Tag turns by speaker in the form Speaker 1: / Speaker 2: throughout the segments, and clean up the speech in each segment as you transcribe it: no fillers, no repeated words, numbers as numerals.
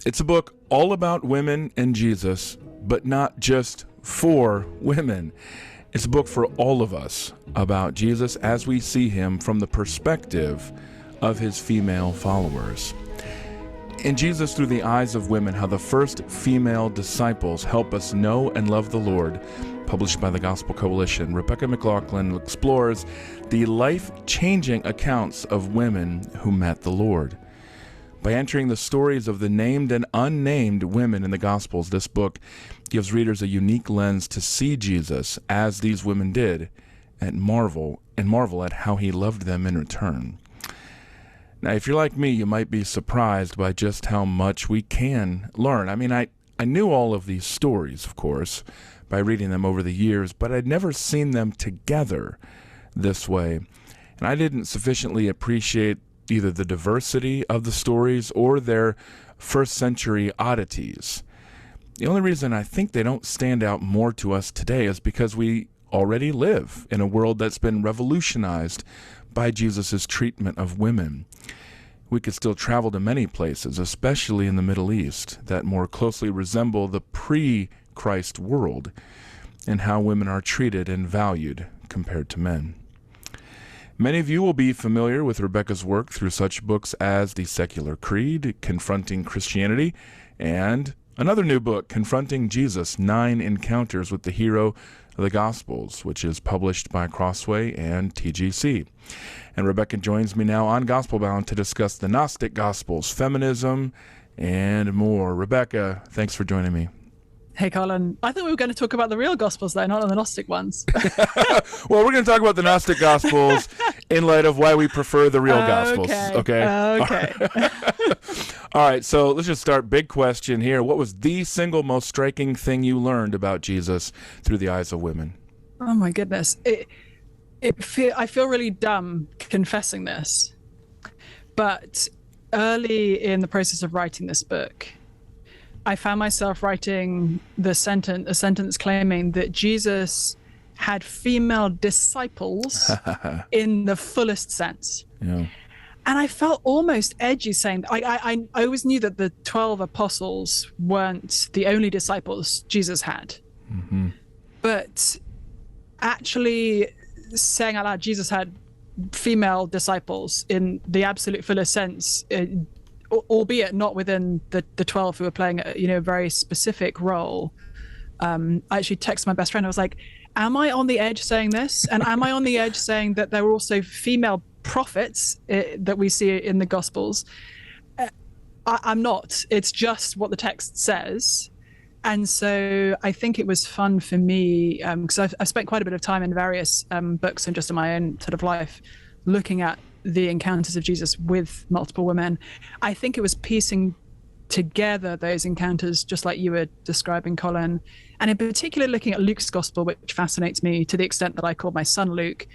Speaker 1: It's a book all about women and Jesus, but not just for women. It's a book for all of us about Jesus as we see him from the perspective of his female followers. In Jesus Through the Eyes of Women, How the First Female Disciples Help Us Know and Love the Lord, published by the Gospel Coalition, Rebecca McLaughlin explores the life-changing accounts of women who met the Lord. By entering the stories of the named and unnamed women in the Gospels, this book gives readers a unique lens to see Jesus as these women did and marvel at how he loved them in return. Now, if you're like me, you might be surprised by just how much we can learn. I mean, I knew all of these stories, of course, by reading them over the years, but I'd never seen them together this way. And I didn't sufficiently appreciate either the diversity of the stories or their first century oddities. The only reason I think they don't stand out more to us today is because we already live in a world that's been revolutionized by Jesus' treatment of women. We could still travel to many places, especially in the Middle East, that more closely resemble the pre-Christ world and how women are treated and valued compared to men. Many of you will be familiar with Rebecca's work through such books as The Secular Creed, Confronting Christianity, and another new book, Confronting Jesus, 9 Encounters with the Hero of the Gospels, which is published by Crossway and TGC. And Rebecca joins me now on Gospelbound to discuss the Gnostic Gospels, feminism, and more. Rebecca, thanks for joining me.
Speaker 2: Hey, Collin. I thought we were going to talk about the real Gospels, though, not the Gnostic ones.
Speaker 1: Well, we're going to talk about the Gnostic Gospels in light of why we prefer the real Gospels. Okay. All right, so let's just start. Big question here. What was the single most striking thing you learned about Jesus through the eyes of women?
Speaker 2: Oh, my goodness. I feel really dumb confessing this, but early in the process of writing this book, I found myself writing a sentence claiming that Jesus had female disciples in the fullest sense.
Speaker 1: Yeah.
Speaker 2: And I felt almost edgy saying that. I always knew that the 12 apostles weren't the only disciples Jesus had.
Speaker 1: Mm-hmm.
Speaker 2: But actually saying out loud, Jesus had female disciples in the absolute fullest sense, albeit not within the 12 who were playing a very specific role. I actually texted my best friend. I was like, am I on the edge saying this? And am I on the edge saying that there were also female prophets that we see in the Gospels? I'm not. It's just what the text says. And so I think it was fun for me, because I've spent quite a bit of time in various books and just in my own sort of life looking at the encounters of Jesus with multiple women. I think it was piecing together those encounters, just like you were describing, Collin, and in particular looking at Luke's gospel, which fascinates me to the extent that I call my son Luke,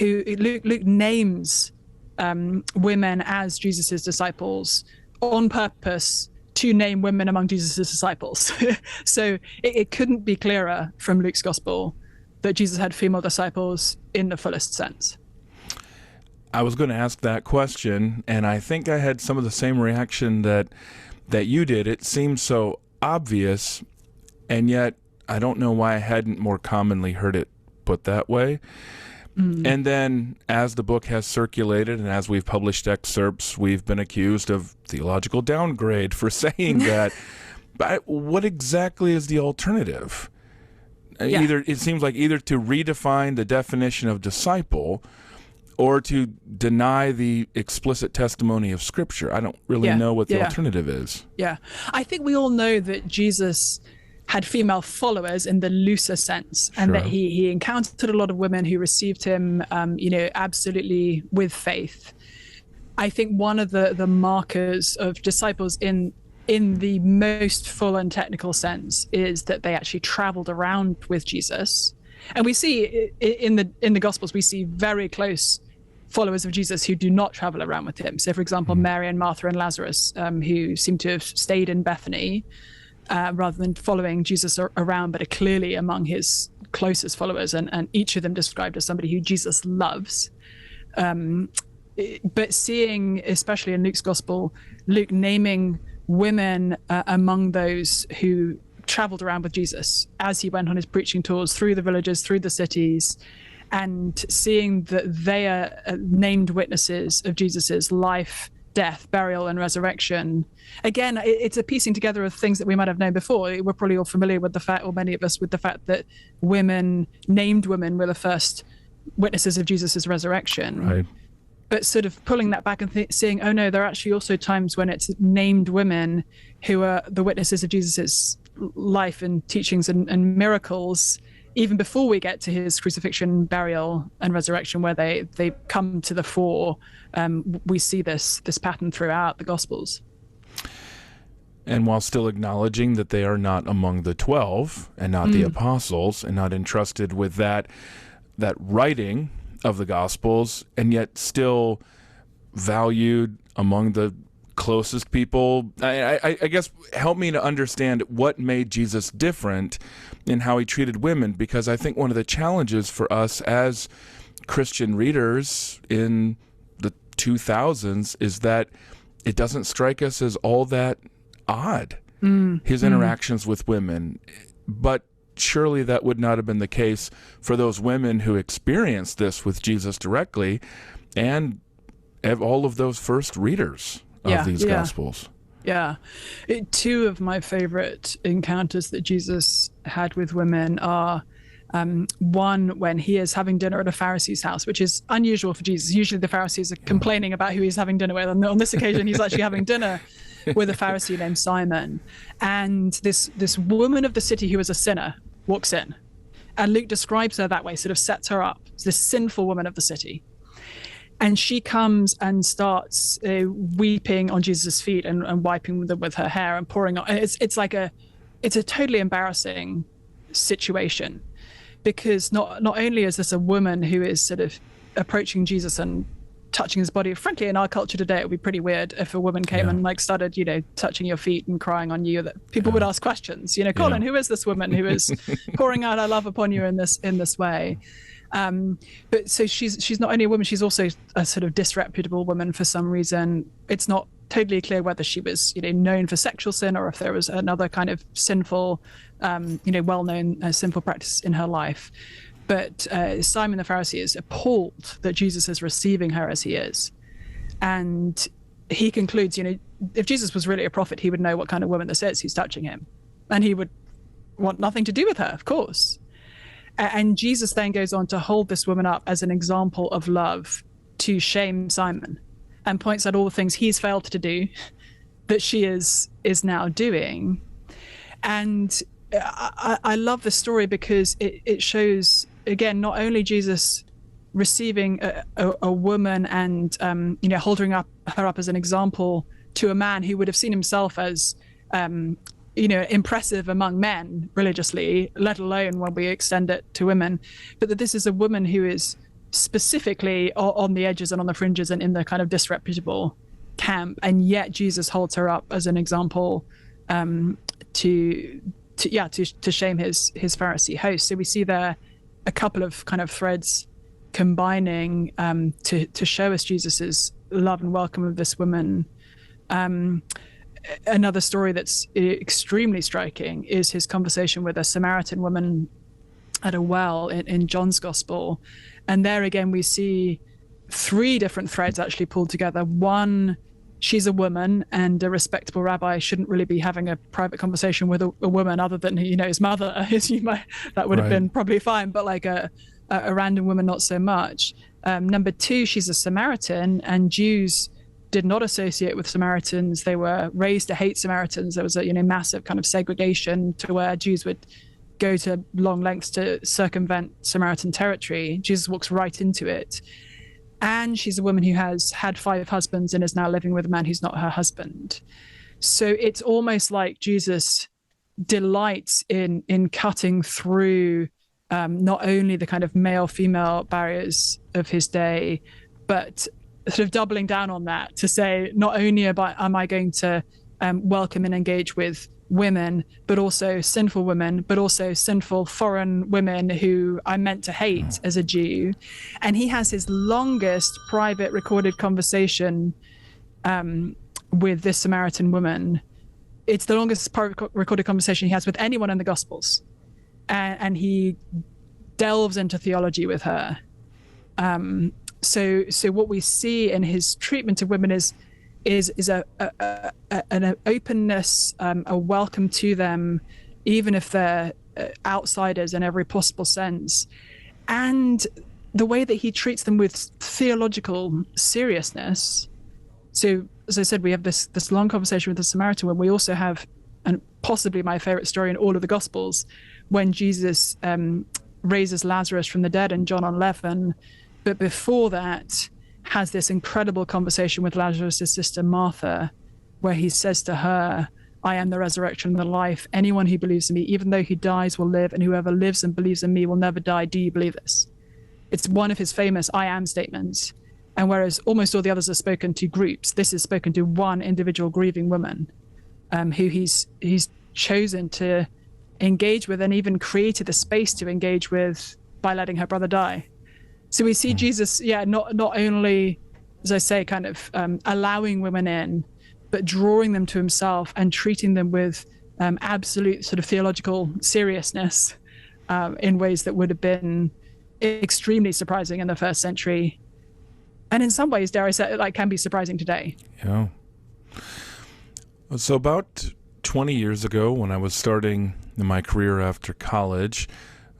Speaker 2: Luke names women as Jesus's disciples on purpose to name women among Jesus's disciples. So it couldn't be clearer from Luke's gospel that Jesus had female disciples in the fullest sense.
Speaker 1: I was going to ask that question, and I think I had some of the same reaction that you did. It seemed so obvious, and yet I don't know why I hadn't more commonly heard it put that way. Mm. And then as the book has circulated and as we've published excerpts, we've been accused of theological downgrade for saying that. But what exactly is the alternative? Yeah. It seems like either to redefine the definition of disciple or to deny the explicit testimony of Scripture. I don't really know what the alternative is. Yeah.
Speaker 2: I think we all know that Jesus had female followers in the looser sense, and that he encountered a lot of women who received him, absolutely with faith. I think one of the markers of disciples in the most full and technical sense is that they actually traveled around with Jesus. And we see in the Gospels, we see very close followers of Jesus who do not travel around with him. So, for example, Mary and Martha and Lazarus, who seem to have stayed in Bethany rather than following Jesus around, but are clearly among his closest followers, and each of them described as somebody who Jesus loves. But seeing, especially in Luke's gospel, Luke naming women among those who traveled around with Jesus as he went on his preaching tours through the villages, through the cities, and seeing that they are named witnesses of Jesus's life, death, burial, and resurrection. Again, it's a piecing together of things that we might have known before. We're probably all familiar with the fact, or many of us, with the fact that named women, were the first witnesses of Jesus's resurrection.
Speaker 1: Right.
Speaker 2: But sort of pulling that back and seeing, oh no, there are actually also times when it's named women who are the witnesses of Jesus's life and teachings and miracles, even before we get to his crucifixion, burial, and resurrection, where they come to the fore. We see this pattern throughout the Gospels.
Speaker 1: And while still acknowledging that they are not among the 12 and not the apostles and not entrusted with that writing of the Gospels, and yet still valued among the closest people. I guess help me to understand what made Jesus different in how he treated women, because I think one of the challenges for us as Christian readers in the 2000s is that it doesn't strike us as all that odd, his interactions with women. But surely that would not have been the case for those women who experienced this with Jesus directly, and all of those first readers of these Gospels.
Speaker 2: Yeah. Two of my favorite encounters that Jesus had with women are one when he is having dinner at a Pharisee's house, which is unusual for Jesus. Usually the Pharisees are complaining about who he's having dinner with, and on this occasion he's actually having dinner with a Pharisee named Simon. And this woman of the city who is a sinner walks in, and Luke describes her that way, sort of sets her up, this sinful woman of the city. And she comes and starts weeping on Jesus' feet and wiping them with her hair and pouring on. It's a totally embarrassing situation, because not only is this a woman who is sort of approaching Jesus and touching his body. Frankly, in our culture today, it would be pretty weird if a woman came and started, touching your feet and crying on you. That people would ask questions. Collin, who is this woman who is pouring out her love upon you in this way? But so she's not only a woman, she's also a sort of disreputable woman for some reason. It's not totally clear whether she was, known for sexual sin, or if there was another kind of sinful, well-known sinful practice in her life. But Simon the Pharisee is appalled that Jesus is receiving her as he is. And he concludes, if Jesus was really a prophet, he would know what kind of woman this is who's touching him. And he would want nothing to do with her, of course. And Jesus then goes on to hold this woman up as an example of love to shame Simon, and points out all the things he's failed to do that she is now doing. And I love this story because it shows, again, not only Jesus receiving a woman and holding her up as an example to a man who would have seen himself as impressive among men religiously, let alone when we extend it to women, but that this is a woman who is specifically on the edges and on the fringes and in the kind of disreputable camp, and yet Jesus holds her up as an example to shame his Pharisee host. So we see there a couple of kind of threads combining to show us Jesus's love and welcome of this woman. Another story that's extremely striking is his conversation with a Samaritan woman at a well in John's Gospel. And there again, we see three different threads actually pulled together. One, she's a woman, and a respectable rabbi shouldn't really be having a private conversation with a woman other than, his mother. That would have been probably fine, but like a random woman, not so much. Number two, she's a Samaritan, and Jews did not associate with Samaritans. They were raised to hate Samaritans. There was a massive kind of segregation to where Jews would go to long lengths to circumvent Samaritan territory. Jesus walks right into it. And she's a woman who has had 5 husbands and is now living with a man who's not her husband. So it's almost like Jesus delights in cutting through not only the kind of male-female barriers of his day, but sort of doubling down on that to say, not only am I going to welcome and engage with women, but also sinful women, but also sinful foreign women who I meant to hate as a Jew. And he has his longest private recorded conversation with this Samaritan woman it's the longest recorded conversation he has with anyone in the Gospels, and he delves into theology with her. So what we see in his treatment of women is an openness, a welcome to them, even if they're outsiders in every possible sense, and the way that he treats them with theological seriousness. So, as I said, we have this long conversation with the Samaritan woman. We also have, and possibly my favorite story in all of the Gospels, when Jesus raises Lazarus from the dead in John 11. But before that, has this incredible conversation with Lazarus' sister Martha, where he says to her, I am the resurrection and the life. Anyone who believes in me, even though he dies, will live, and whoever lives and believes in me will never die. Do you believe this? It's one of his famous I am statements. And whereas almost all the others are spoken to groups, this is spoken to one individual grieving woman, who he's chosen to engage with, and even created the space to engage with by letting her brother die. So we see Jesus, not only, as I say, kind of allowing women in, but drawing them to himself and treating them with absolute sort of theological seriousness in ways that would have been extremely surprising in the first century. And in some ways, dare I say, like, can be surprising today.
Speaker 1: Yeah. So about 20 years ago, when I was starting my career after college,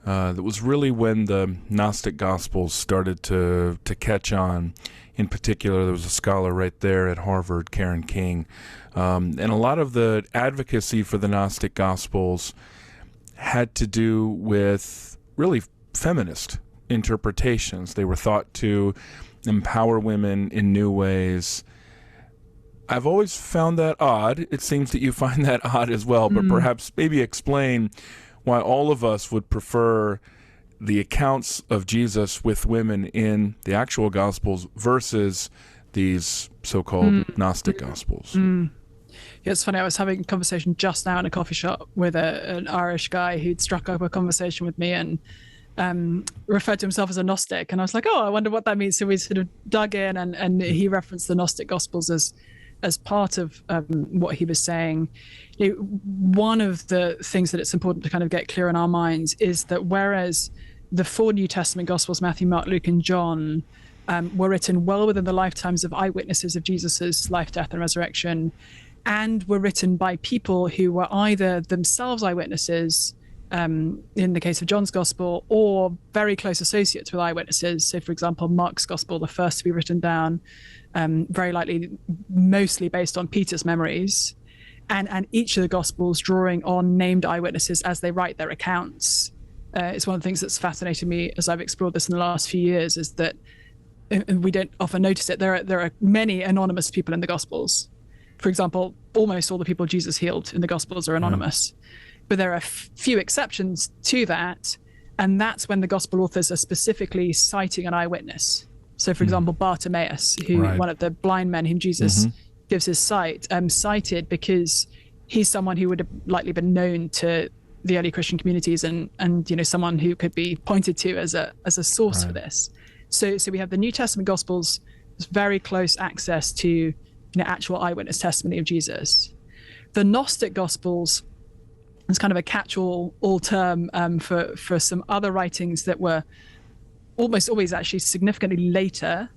Speaker 1: that was really when the Gnostic Gospels started to catch on. In particular, there was a scholar right there at Harvard, Karen King, and a lot of the advocacy for the Gnostic Gospels had to do with really feminist interpretations. They were thought to empower women in new ways. I've always found that odd. It seems that you find that odd as well, but perhaps maybe explain why all of us would prefer the accounts of Jesus with women in the actual Gospels versus these so-called Gnostic Gospels.
Speaker 2: Yeah, it's funny. I was having a conversation just now in a coffee shop with an Irish guy who'd struck up a conversation with me and referred to himself as a Gnostic. And I was like, oh, I wonder what that means. So we sort of dug in, and he referenced the Gnostic Gospels as part of what he was saying. One of the things that it's important to kind of get clear in our minds is that whereas the 4 New Testament Gospels, Matthew, Mark, Luke, and John, were written well within the lifetimes of eyewitnesses of Jesus's life, death, and resurrection, and were written by people who were either themselves eyewitnesses, in the case of John's Gospel, or very close associates with eyewitnesses. So, for example, Mark's Gospel, the first to be written down, very likely mostly based on Peter's memories, and each of the Gospels drawing on named eyewitnesses as they write their accounts. It's one of the things that's fascinated me as I've explored this in the last few years, is that, and we don't often notice it, there are many anonymous people in the Gospels. For example, almost all the people Jesus healed in the Gospels are anonymous. But there are few exceptions to that, and that's when the Gospel authors are specifically citing an eyewitness. So, for example, Bartimaeus, one of the blind men whom Jesus gives his sight, cited because he's someone who would have likely been known to the early Christian communities, and someone who could be pointed to as a source for this. So we have the New Testament Gospels, very close access to actual eyewitness testimony of Jesus. The Gnostic Gospels is kind of a catch-all term for some other writings that were almost always actually significantly later,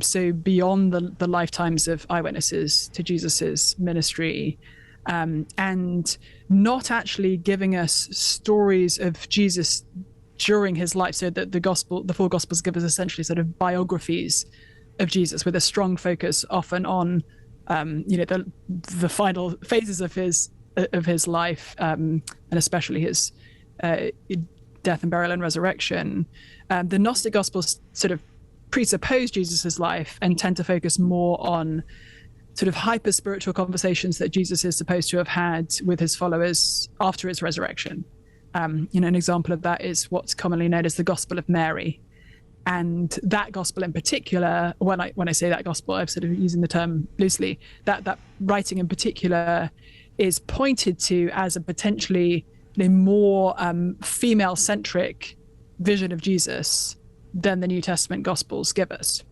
Speaker 2: so beyond the lifetimes of eyewitnesses to Jesus's ministry, and not actually giving us stories of Jesus during his life. So that the 4 Gospels give us essentially sort of biographies of Jesus, with a strong focus often on the final phases of his life, and especially his death and burial and resurrection. The Gnostic Gospels sort of presuppose Jesus's life and tend to focus more on sort of hyper spiritual conversations that Jesus is supposed to have had with his followers after his resurrection. An example of that is what's commonly known as the Gospel of Mary. And that gospel in particular, when I say that gospel, I'm sort of using the term loosely, that writing in particular is pointed to as a potentially more female-centric vision of Jesus than the New Testament Gospels give us.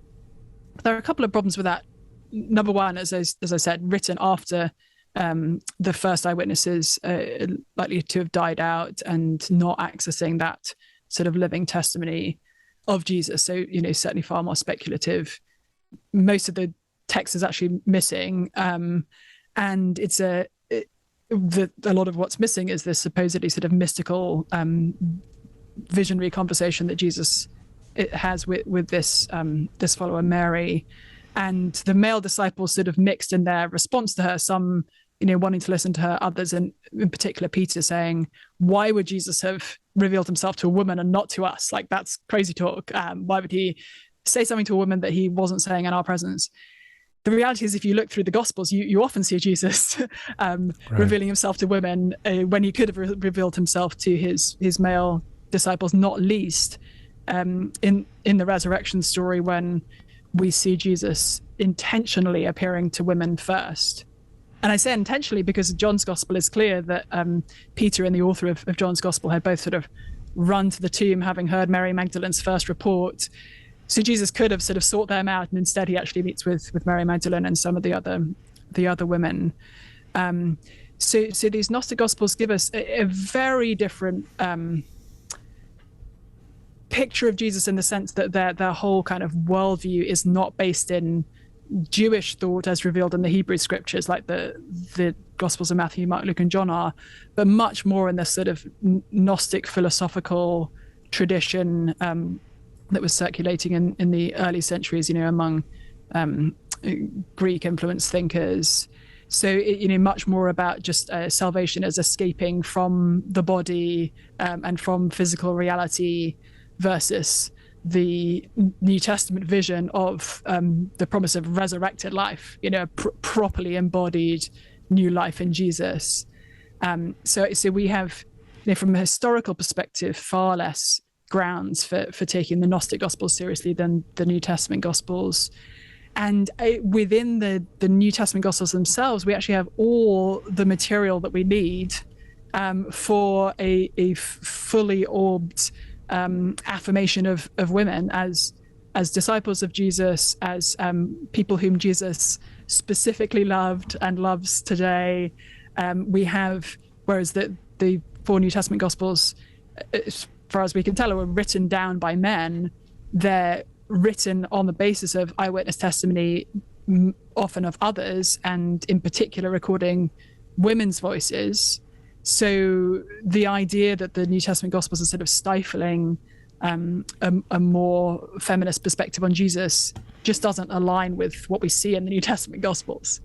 Speaker 2: There are a couple of problems with that. Number one, as I said, written after the first eyewitnesses likely to have died out and not accessing that sort of living testimony of Jesus. So, certainly far more speculative. Most of the text is actually missing. And it's a lot of what's missing is this supposedly sort of mystical, visionary conversation that Jesus has with this follower Mary, and the male disciples sort of mixed in their response to her. Some, wanting to listen to her, others, and in particular Peter, saying, "Why would Jesus have revealed himself to a woman and not to us? Like, that's crazy talk. Why would he say something to a woman that he wasn't saying in our presence?" The reality is, if you look through the Gospels, you often see Jesus revealing himself to women when he could have revealed himself to his male disciples, not least in the resurrection story, when we see Jesus intentionally appearing to women first. And I say intentionally because John's Gospel is clear that Peter and the author of John's Gospel had both sort of run to the tomb, having heard Mary Magdalene's first report. So Jesus could have sort of sought them out, and instead he actually meets with Mary Magdalene and some of the other women. So these Gnostic Gospels give us a very different picture of Jesus, in the sense that their whole kind of worldview is not based in Jewish thought as revealed in the Hebrew scriptures, like the Gospels of Matthew, Mark, Luke, and John are, but much more in this sort of Gnostic philosophical tradition that was circulating in the early centuries, among Greek influenced thinkers. So, much more about just salvation as escaping from the body and from physical reality, versus the New Testament vision of the promise of resurrected life, properly embodied new life in Jesus. So we have, from a historical perspective, far less grounds for taking the Gnostic Gospels seriously than the New Testament Gospels. And within the New Testament Gospels themselves, we actually have all the material that we need for a fully orbed affirmation of women as disciples of Jesus, as people whom Jesus specifically loved and loves today. We have, whereas the four New Testament Gospels, as far as we can tell, were written down by men, they're written on the basis of eyewitness testimony, often of others, and in particular recording women's voices. So the idea that the New Testament Gospels are sort of stifling a more feminist perspective on Jesus just doesn't align with what we see in the New Testament Gospels.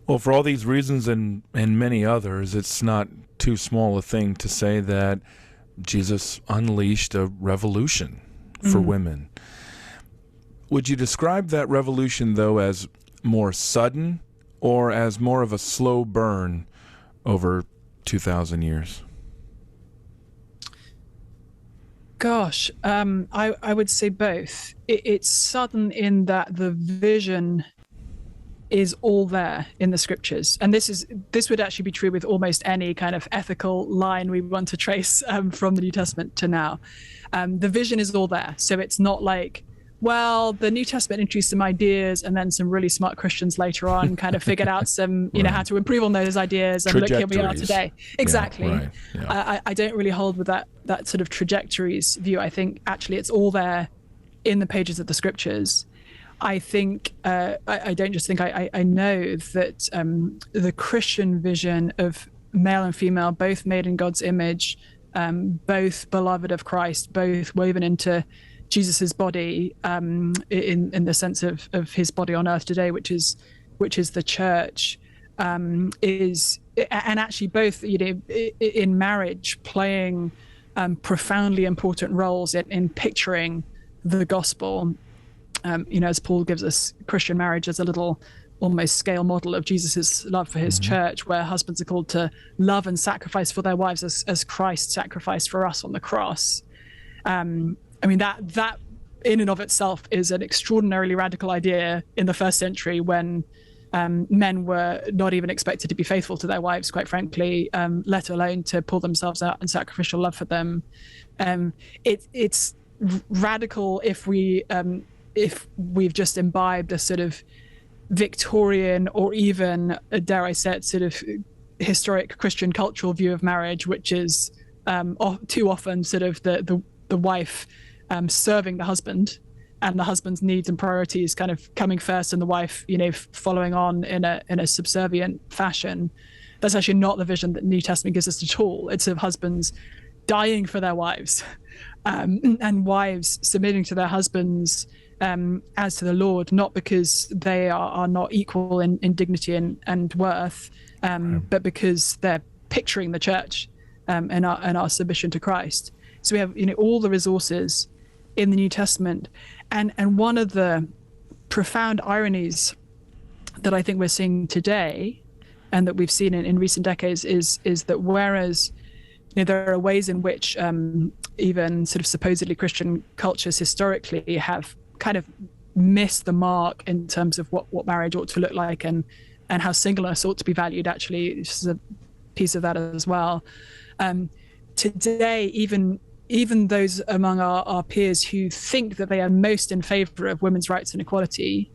Speaker 1: Well, for all these reasons and many others, it's not too small a thing to say that Jesus unleashed a revolution for women. Would you describe that revolution, though, as more sudden or as more of a slow burn over 2,000 years?
Speaker 2: Gosh, I would say both. It's sudden in that the vision is all there in the scriptures, and this would actually be true with almost any kind of ethical line we want to trace from the New Testament to now. The vision is all there, so it's not like, well, the New Testament introduced some ideas, and then some really smart Christians later on kind of figured out some, how to improve on those ideas, and look, here we are today. Exactly. Yeah, right. Yeah. I don't really hold with that sort of trajectories view. I think actually it's all there in the pages of the scriptures. I think I don't just think, I know that the Christian vision of male and female, both made in God's image, both beloved of Christ, both woven into Jesus's body, in the sense of his body on earth today, which is the church, is, and actually both in marriage playing profoundly important roles in picturing the gospel. As Paul gives us Christian marriage as a little almost scale model of Jesus's love for his church, where husbands are called to love and sacrifice for their wives as Christ sacrificed for us on the cross. That in and of itself is an extraordinarily radical idea in the first century, when men were not even expected to be faithful to their wives, quite frankly, let alone to pull themselves out in sacrificial love for them. It's radical if we've just imbibed a sort of Victorian, or even, dare I say it, sort of historic Christian cultural view of marriage, which is too often sort of the wife serving the husband, and the husband's needs and priorities kind of coming first, and the wife, following on in a subservient fashion. That's actually not the vision that New Testament gives us at all. It's of husbands dying for their wives, and wives submitting to their husbands as to the Lord, not because they are not equal in dignity and worth, but because they're picturing the church and our submission to Christ. So we have all the resources in the New Testament, and one of the profound ironies that I think we're seeing today, and that we've seen in recent decades, is that whereas there are ways in which even sort of supposedly Christian cultures historically have kind of missed the mark in terms of what marriage ought to look like, and how singleness ought to be valued. Actually, this is a piece of that as well. Today, even those among our peers who think that they are most in favor of women's rights and equality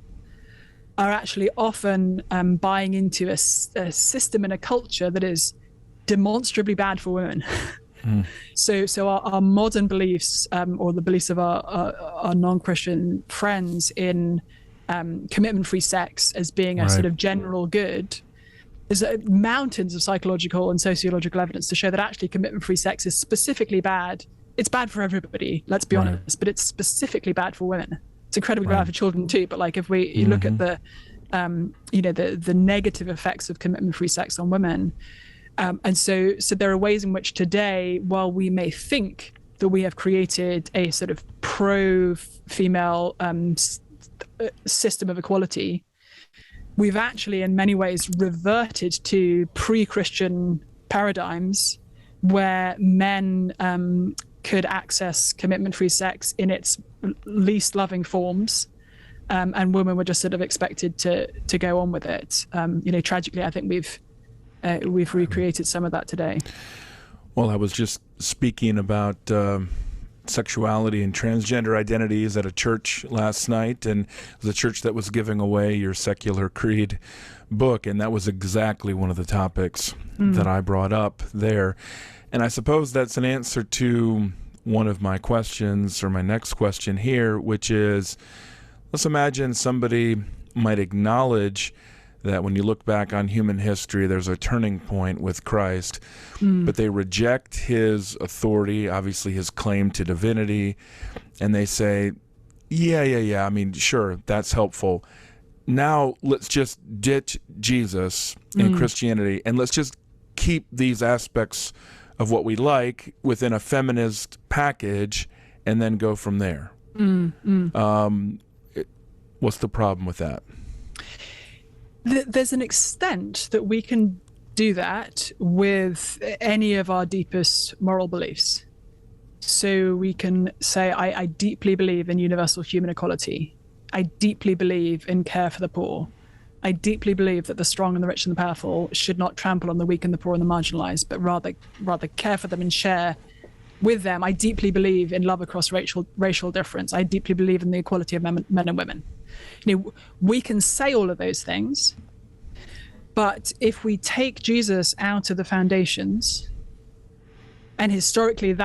Speaker 2: are actually often buying into a system and a culture that is demonstrably bad for women. So our modern beliefs, or the beliefs of our non-Christian friends in commitment-free sex as being a sort of general good, there's mountains of psychological and sociological evidence to show that actually commitment-free sex is specifically bad. It's bad for everybody, let's be honest, but it's specifically bad for women. It's incredibly bad for children too. But like, if you look at the negative effects of commitment-free sex on women, and so there are ways in which today, while we may think that we have created a sort of pro-female system of equality, we've actually in many ways reverted to pre-Christian paradigms where men could access commitment-free sex in its least loving forms, and women were just sort of expected to go on with it. Tragically, I think we've recreated some of that today.
Speaker 1: Well, I was just speaking about sexuality and transgender identities at a church last night, and it was a church that was giving away your Secular Creed book, and that was exactly one of the topics that I brought up there. And I suppose that's an answer to one of my questions, or my next question here, which is, let's imagine somebody might acknowledge that when you look back on human history, there's a turning point with Christ, but they reject his authority, obviously his claim to divinity, and they say, yeah, I mean, sure, that's helpful. Now let's just ditch Jesus and Christianity, and let's just keep these aspects of what we like within a feminist package, and then go from there. What's the problem with that?
Speaker 2: There's an extent that we can do that with any of our deepest moral beliefs. So we can say, I deeply believe in universal human equality. I deeply believe in care for the poor. I deeply believe that the strong and the rich and the powerful should not trample on the weak and the poor and the marginalized, but rather care for them and share with them. I deeply believe in love across racial difference. I deeply believe in the equality of men and women. We can say all of those things, but if we take Jesus out of the foundations, and historically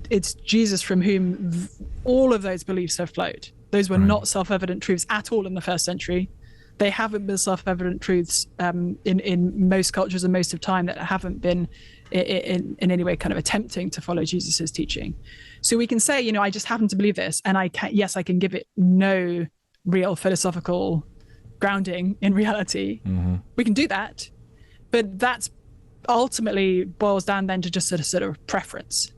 Speaker 2: it's Jesus from whom all of those beliefs have flowed. Those were not self-evident truths at all in the first century. They haven't been self-evident truths in most cultures and most of time that haven't been in any way kind of attempting to follow Jesus's teaching. So we can say, I just happen to believe this, and I can give it no real philosophical grounding in reality. We can do that, but that's ultimately boils down then to just sort of preference.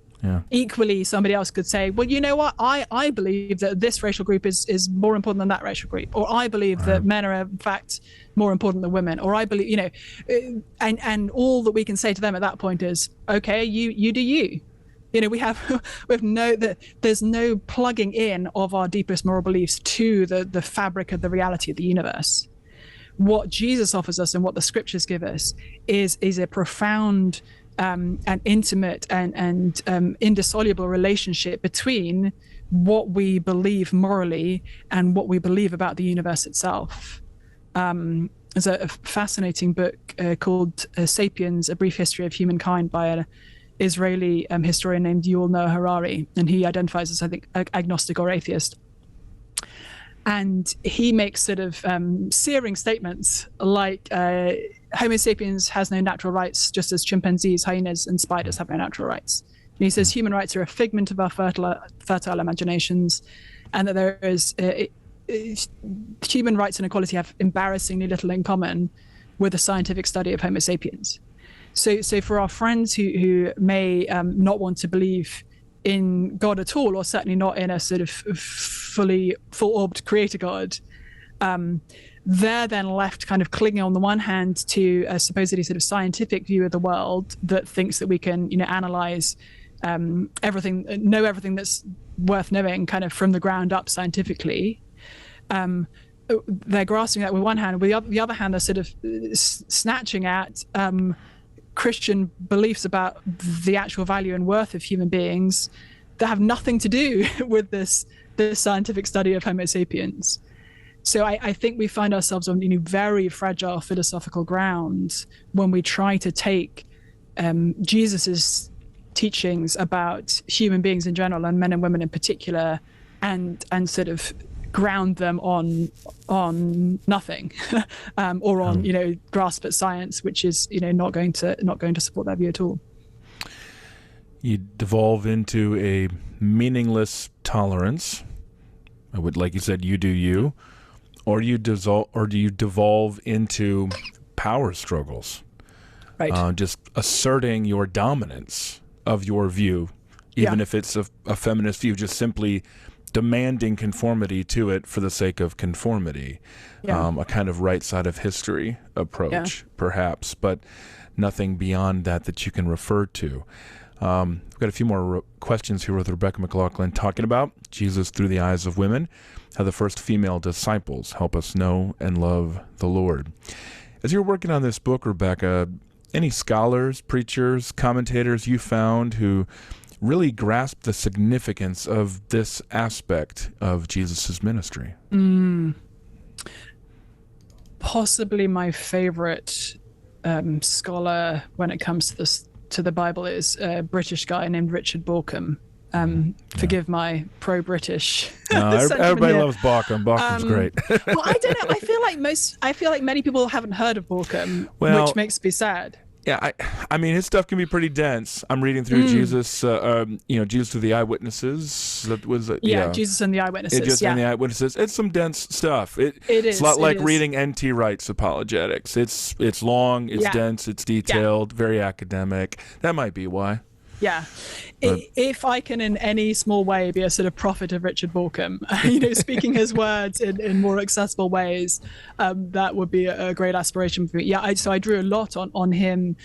Speaker 2: Equally, somebody else could say, well, you know what, I believe that this racial group is more important than that racial group, or I believe that men are in fact more important than women, or I believe, and all that we can say to them at that point is, okay, you do you. There's no plugging in of our deepest moral beliefs to the fabric of the reality of the universe. What Jesus offers us and what the scriptures give us is a profound and intimate and indissoluble relationship between what we believe morally and what we believe about the universe itself. There's a fascinating book called Sapiens, A Brief History of Humankind by an Israeli historian named Yuval Noah Harari, and he identifies as, I think, agnostic or atheist. And he makes sort of searing statements like Homo sapiens has no natural rights, just as chimpanzees, hyenas, and spiders have no natural rights. And he says human rights are a figment of our fertile imaginations, and that there is human rights and equality have embarrassingly little in common with the scientific study of Homo sapiens. So for our friends who may not want to believe in God at all, or certainly not in a sort of full-orbed creator God, they're then left kind of clinging on the one hand to a supposedly sort of scientific view of the world that thinks that we can, analyze everything, know everything that's worth knowing kind of from the ground up scientifically. They're grasping that with one hand. With the other hand, they're sort of snatching at Christian beliefs about the actual value and worth of human beings that have nothing to do with this scientific study of Homo sapiens. So I think we find ourselves on very fragile philosophical ground when we try to take Jesus's teachings about human beings in general and men and women in particular, and sort of ground them on nothing, or on grasp at science, which is not going to support that view at all.
Speaker 1: You devolve into a meaningless tolerance. I would, like you said, you do you, or do you devolve into power struggles,
Speaker 2: right?
Speaker 1: Just asserting your dominance of your view, even if it's a feminist view, just simply demanding conformity to it for the sake of conformity. A kind of right side of history approach, perhaps, but nothing beyond that you can refer to. We've got a few more questions here with Rebecca McLaughlin talking about Jesus through the eyes of women, how the first female disciples help us know and love the Lord. As you're working on this book, Rebecca, any scholars, preachers, commentators you found who really grasp the significance of this aspect of Jesus's ministry?
Speaker 2: Possibly my favorite scholar when it comes to the Bible is a British guy named Richard Bauckham. Forgive my pro-British.
Speaker 1: No, everybody loves Bauckham. Baukham's great.
Speaker 2: Well, I don't know. I feel like many people haven't heard of Bauckham, which makes me sad.
Speaker 1: Yeah, I mean, his stuff can be pretty dense. I'm reading through Jesus, Jesus through the eyewitnesses. That was
Speaker 2: Jesus and the eyewitnesses.
Speaker 1: And the eyewitnesses. It's some dense stuff. It's a lot like reading N.T. Wright's apologetics. It's long, it's dense, it's detailed, very academic. That might be why.
Speaker 2: Yeah. If I can in any small way be a sort of prophet of Richard Bauckham, speaking his words in more accessible ways, that would be a great aspiration for me. So I drew a lot on him,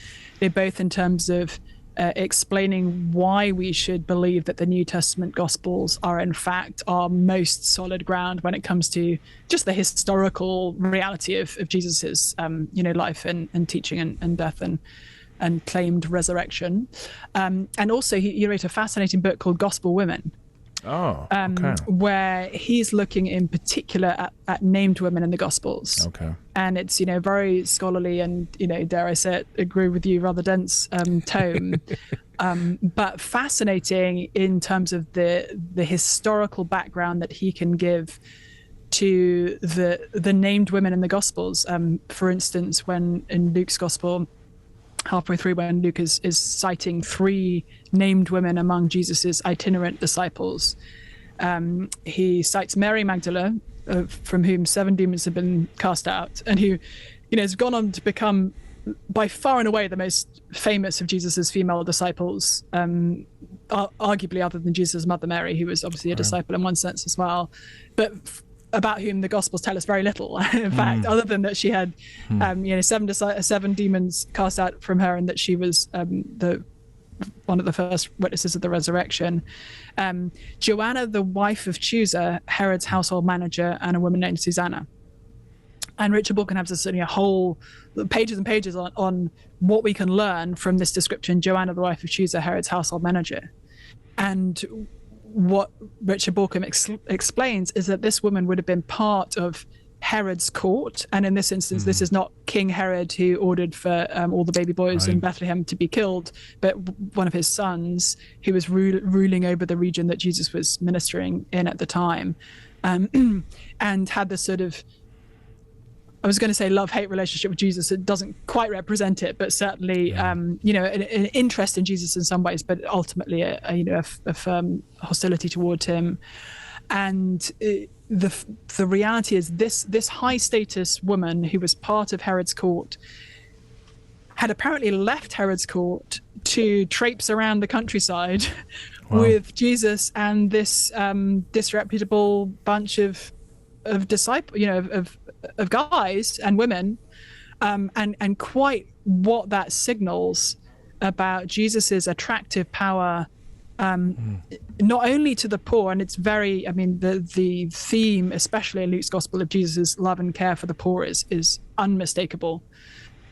Speaker 2: both in terms of explaining why we should believe that the New Testament Gospels are in fact our most solid ground when it comes to just the historical reality of Jesus's life and teaching and death and claimed resurrection. And also he wrote a fascinating book called Gospel Women. Where he's looking in particular at named women in the Gospels. And it's, very scholarly and, dare I say it, agree with you, rather dense tome, but fascinating in terms of the historical background that he can give to the named women in the Gospels. For instance, when in Luke's Gospel, halfway through, when Luke is citing 3 named women among Jesus's itinerant disciples, he cites Mary Magdalene, from whom 7 demons have been cast out, and who, has gone on to become by far and away the most famous of Jesus's female disciples, arguably other than Jesus' mother Mary, who was obviously a disciple in one sense as well, but about whom the Gospels tell us very little, in fact, other than that she had, 7 demons cast out from her, and that she was one of the first witnesses of the resurrection. Joanna, the wife of Chusa, Herod's household manager, and a woman named Susanna. And Richard Bauckham has a whole pages and pages on what we can learn from this description, Joanna, the wife of Chusa, Herod's household manager. And what Richard Bauckham explains is that this woman would have been part of Herod's court. And in this instance, this is not King Herod who ordered for all the baby boys in Bethlehem to be killed, but one of his sons who was ruling over the region that Jesus was ministering in at the time, and had this sort of, I was going to say love-hate relationship with Jesus. It doesn't quite represent it, but certainly, an interest in Jesus in some ways, but ultimately a firm hostility towards him. And the reality is this high status woman who was part of Herod's court had apparently left Herod's court to traipse around the countryside with Jesus and this disreputable bunch of disciples, of guys and women, and quite what that signals about Jesus's attractive power. Not only to the poor, and it's very, the theme, especially in Luke's Gospel, of Jesus' love and care for the poor is unmistakable.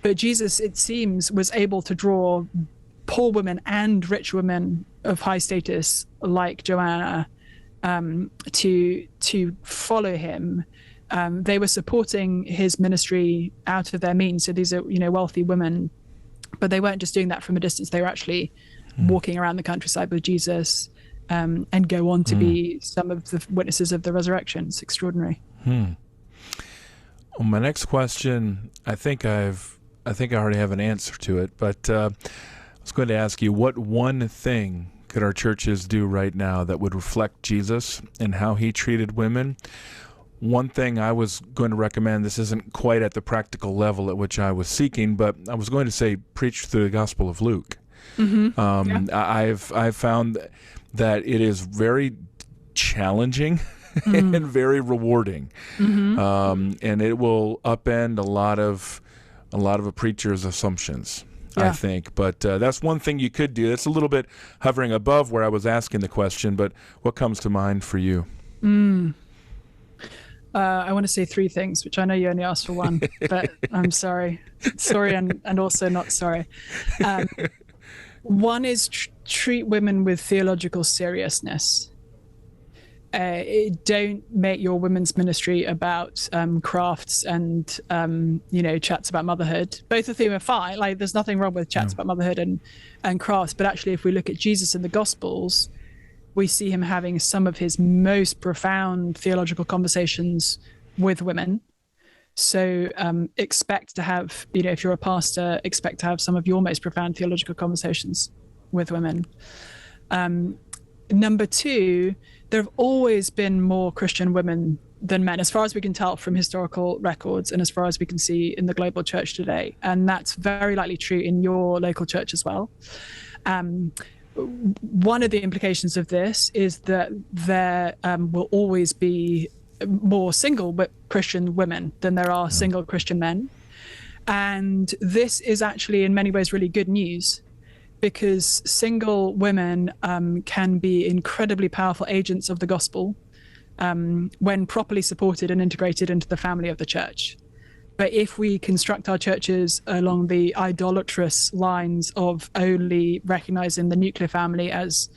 Speaker 2: But Jesus, it seems, was able to draw poor women and rich women of high status, like Joanna, to follow him. They were supporting his ministry out of their means. So these are, wealthy women, but they weren't just doing that from a distance. They were actually walking around the countryside with Jesus, and go on to be some of the witnesses of the resurrection. It's extraordinary.
Speaker 1: Well, my next question, I think I already have an answer to it, but I was going to ask you, what one thing could our churches do right now that would reflect Jesus and how he treated women? One thing I was going to recommend, this isn't quite at the practical level at which I was seeking, but I was going to say preach through the Gospel of Luke. I've found that it is very challenging and very rewarding, and it will upend a lot of a preacher's assumptions, I think. But that's one thing you could do. That's a little bit hovering above where I was asking the question, but what comes to mind for you?
Speaker 2: I want to say three things, which I know you only asked for one, but I'm sorry, and also not sorry. One is treat women with theological seriousness. Don't make your women's ministry about crafts and chats about motherhood. Both of them are fine. Like, there's nothing wrong with chats about motherhood and crafts. But actually, if we look at Jesus in the Gospels, we see him having some of his most profound theological conversations with women. So expect to have, if you're a pastor, expect to have some of your most profound theological conversations with women. Number two, there have always been more Christian women than men, as far as we can tell from historical records and as far as we can see in the global church today. And that's very likely true in your local church as well. One of the implications of this is that there will always be more single but Christian women than there are single Christian men. And this is actually in many ways really good news, because single women can be incredibly powerful agents of the gospel when properly supported and integrated into the family of the church. But if we construct our churches along the idolatrous lines of only recognizing the nuclear family as,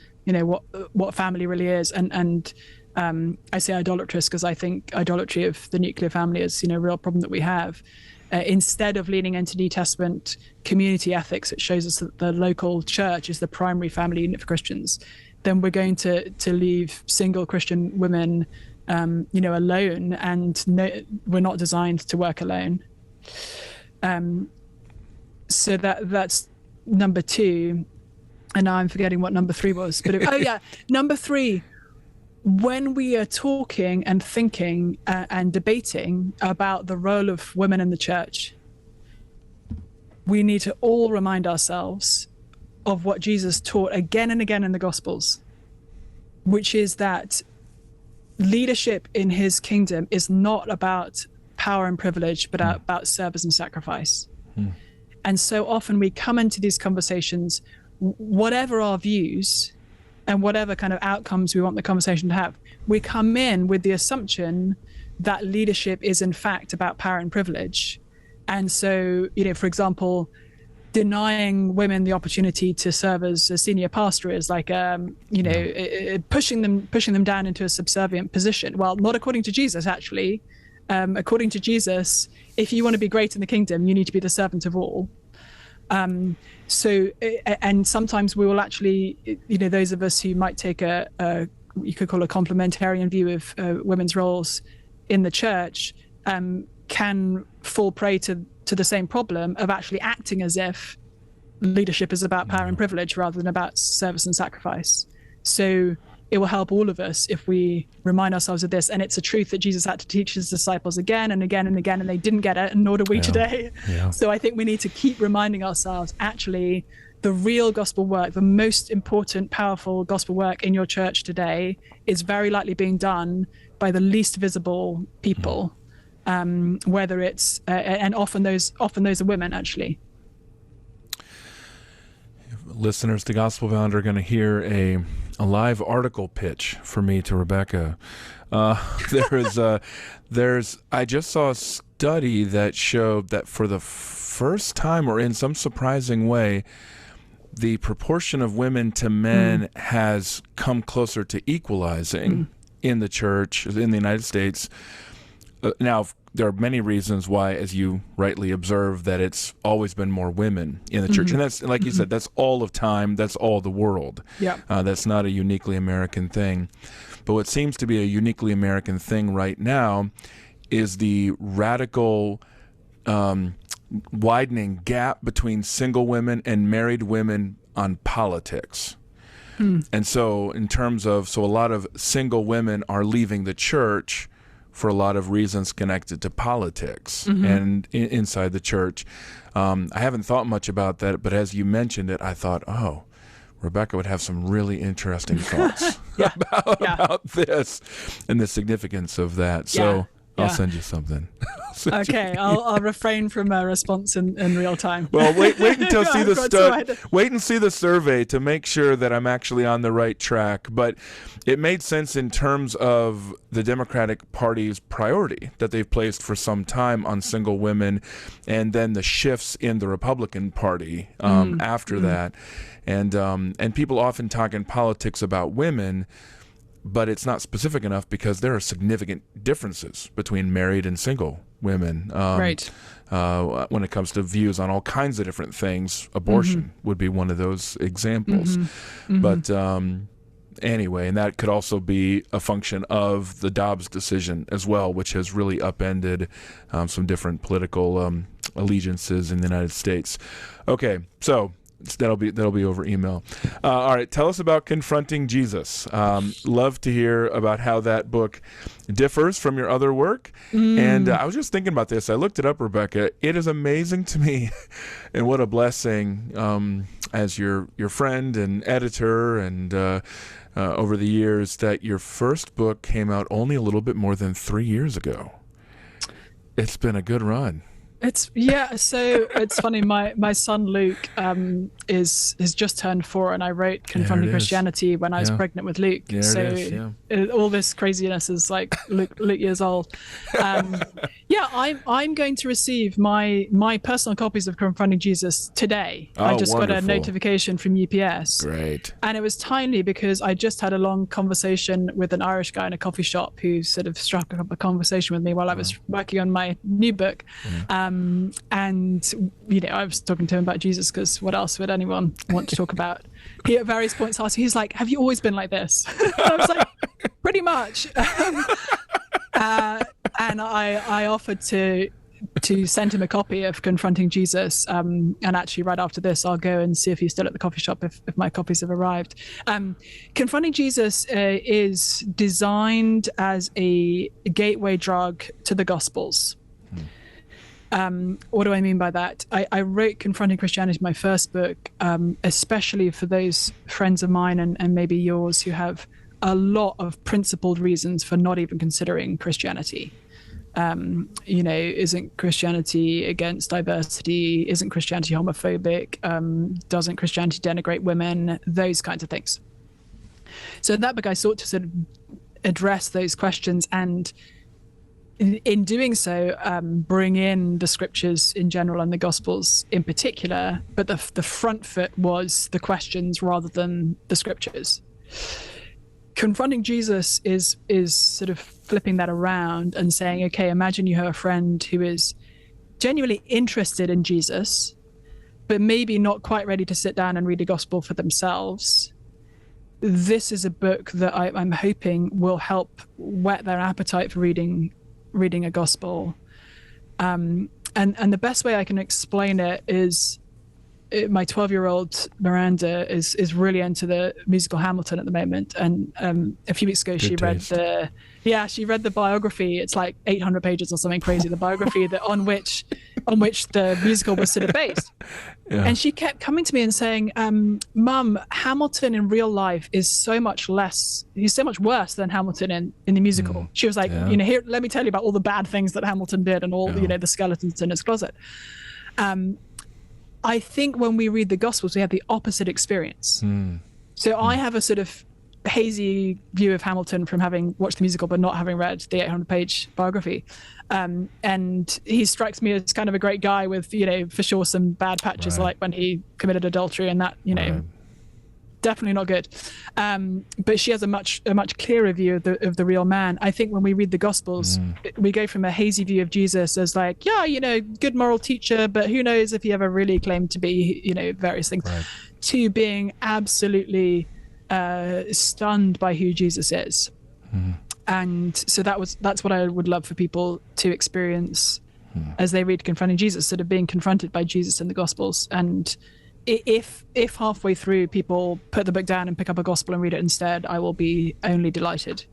Speaker 2: what family really is, and I say idolatrous because I think idolatry of the nuclear family is, a real problem that we have. Instead of leaning into New Testament community ethics, which shows us that the local church is the primary family unit for Christians, then we're going to leave single Christian women, alone, and we're not designed to work alone. So that's number two, and now I'm forgetting what number three was. But number three. When we are talking and thinking and debating about the role of women in the church, we need to all remind ourselves of what Jesus taught again and again in the Gospels, which is that leadership in his kingdom is not about power and privilege, but about service and sacrifice. And so often we come into these conversations, whatever our views, and whatever kind of outcomes we want the conversation to have, we come in with the assumption that leadership is in fact about power and privilege. And so, for example, denying women the opportunity to serve as a senior pastor is like, pushing them down into a subservient position. Well, not according to Jesus, actually. according to Jesus, if you want to be great in the kingdom, you need to be the servant of all. And sometimes we will actually, those of us who might take you could call a complementarian view of women's roles in the church, can fall prey to the same problem of actually acting as if leadership is about power and privilege rather than about service and sacrifice. So it will help all of us if we remind ourselves of this. And it's a truth that Jesus had to teach his disciples again and again and again, and they didn't get it, and nor do we today.
Speaker 1: Yeah.
Speaker 2: So I think we need to keep reminding ourselves, actually, the real gospel work, the most important, powerful gospel work in your church today is very likely being done by the least visible people, whether it's, and often those are women, actually.
Speaker 1: Listeners to Gospelbound are going to hear a live article pitch for me to Rebecca. I just saw a study that showed that for the first time, or in some surprising way, the proportion of women to men has come closer to equalizing in the church, in the United States. Now, there are many reasons why, as you rightly observe, that it's always been more women in the church. And that's, like you said, that's all of time, that's all the world.
Speaker 2: Yeah.
Speaker 1: That's not a uniquely American thing. But what seems to be a uniquely American thing right now is the radical widening gap between single women and married women on politics. And so in terms of, a lot of single women are leaving the church for a lot of reasons connected to politics and inside the church. I haven't thought much about that, but as you mentioned it, I thought, oh, Rebecca would have some really interesting thoughts about this and the significance of that. So I'll send you something.
Speaker 2: Okay, I'll refrain from a response in real time.
Speaker 1: Well, wait until see the wait and see the survey to make sure that I'm actually on the right track. But it made sense in terms of the Democratic Party's priority that they've placed for some time on single women, and then the shifts in the Republican Party after that, and people often talk in politics about women, but it's not specific enough because there are significant differences between married and single women.
Speaker 2: Right.
Speaker 1: When it comes to views on all kinds of different things, abortion would be one of those examples. But anyway, and that could also be a function of the Dobbs decision as well, which has really upended some different political allegiances in the United States. Okay, so that'll be over email. All right, tell us about Confronting Jesus. Love to hear about how that book differs from your other work. And I was just thinking about this. I looked it up, Rebecca. It is amazing to me, and what a blessing as your friend and editor and over the years, that your first book came out only a little bit more than 3 years ago. It's been a good run.
Speaker 2: So it's funny. My son Luke has just turned 4, and I wrote Confronting Christianity when I was pregnant with Luke. All this craziness is like Luke years old. I'm going to receive my personal copies of Confronting Jesus today. I just got a notification from UPS.
Speaker 1: Great.
Speaker 2: And it was timely because I just had a long conversation with an Irish guy in a coffee shop who sort of struck up a conversation with me while I was working on my new book. And I was talking to him about Jesus because what else would anyone want to talk about? He at various points asked, he's like, "Have you always been like this?" I was like, "Pretty much." And I offered to send him a copy of Confronting Jesus, and actually right after this I'll go and see if he's still at the coffee shop if my copies have arrived. Confronting Jesus is designed as a gateway drug to the Gospels. What do I mean by that? I wrote Confronting Christianity, my first book, especially for those friends of mine and maybe yours who have a lot of principled reasons for not even considering Christianity. Isn't Christianity against diversity? Isn't Christianity homophobic? Doesn't Christianity denigrate women? Those kinds of things. So in that book, I sought to sort of address those questions, and in doing so, bring in the scriptures in general and the Gospels in particular, but the front foot was the questions rather than the scriptures. Confronting Jesus is sort of flipping that around and saying, okay, imagine you have a friend who is genuinely interested in Jesus, but maybe not quite ready to sit down and read a gospel for themselves. This is a book that I'm hoping will help whet their appetite for reading a gospel. And the best way I can explain it is, my 12-year-old Miranda is really into the musical Hamilton at the moment, and a few weeks ago she read the biography. It's like 800 pages or something crazy. The biography that on which the musical was sort of based. Yeah. And she kept coming to me and saying, "Mum, Hamilton in real life is so much worse than Hamilton in the musical." She was like, "Here, let me tell you about all the bad things that Hamilton did and all the skeletons in his closet." I think when we read the Gospels, we have the opposite experience. So I have a sort of hazy view of Hamilton from having watched the musical but not having read the 800-page biography. And he strikes me as kind of a great guy with, for sure some bad patches, like when he committed adultery and that, definitely not good. But she has a much clearer view of the real man. I think when we read the Gospels, we go from a hazy view of Jesus as like, good moral teacher, but who knows if he ever really claimed to be, various things, to being absolutely stunned by who Jesus is. And so that's what I would love for people to experience as they read Confronting Jesus, sort of being confronted by Jesus in the Gospels. And if halfway through people put the book down and pick up a gospel and read it instead, I will be only delighted.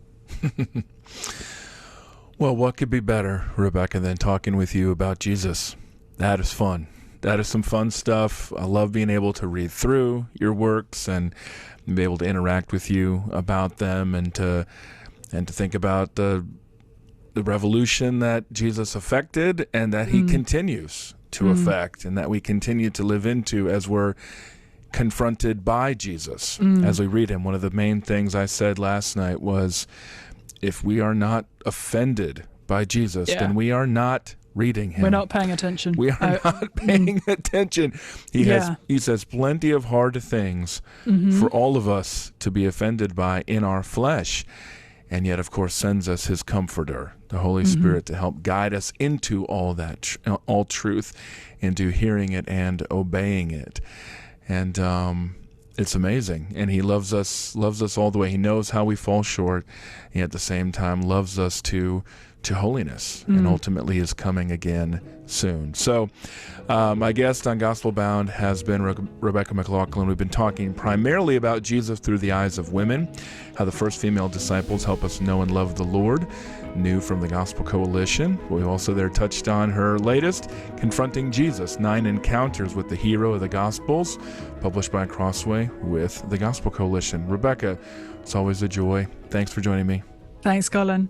Speaker 1: Well, what could be better, Rebecca, than talking with you about Jesus? That is fun. That is some fun stuff. I love being able to read through your works and be able to interact with you about them, and to think about the revolution that Jesus effected and that he continues to affect, and that we continue to live into as we're confronted by Jesus as we read him. One of the main things I said last night was, if we are not offended by Jesus, then we are not reading him.
Speaker 2: We're not paying attention.
Speaker 1: We are not paying attention. He says plenty of hard things for all of us to be offended by in our flesh. And yet, of course, sends us his comforter, the Holy Spirit, to help guide us into all that, all truth, into hearing it and obeying it. And it's amazing. And he loves us all the way. He knows how we fall short, and at the same time loves us to holiness, and ultimately is coming again soon. So my guest on Gospelbound has been Rebecca McLaughlin. We've been talking primarily about Jesus through the eyes of women, how the first female disciples help us know and love the Lord, new from the Gospel Coalition. We've also there touched on her latest, Confronting Jesus, 9 Encounters with the Hero of the Gospels, published by Crossway with the Gospel Coalition. Rebecca, it's always a joy. Thanks for joining me.
Speaker 2: Thanks, Collin.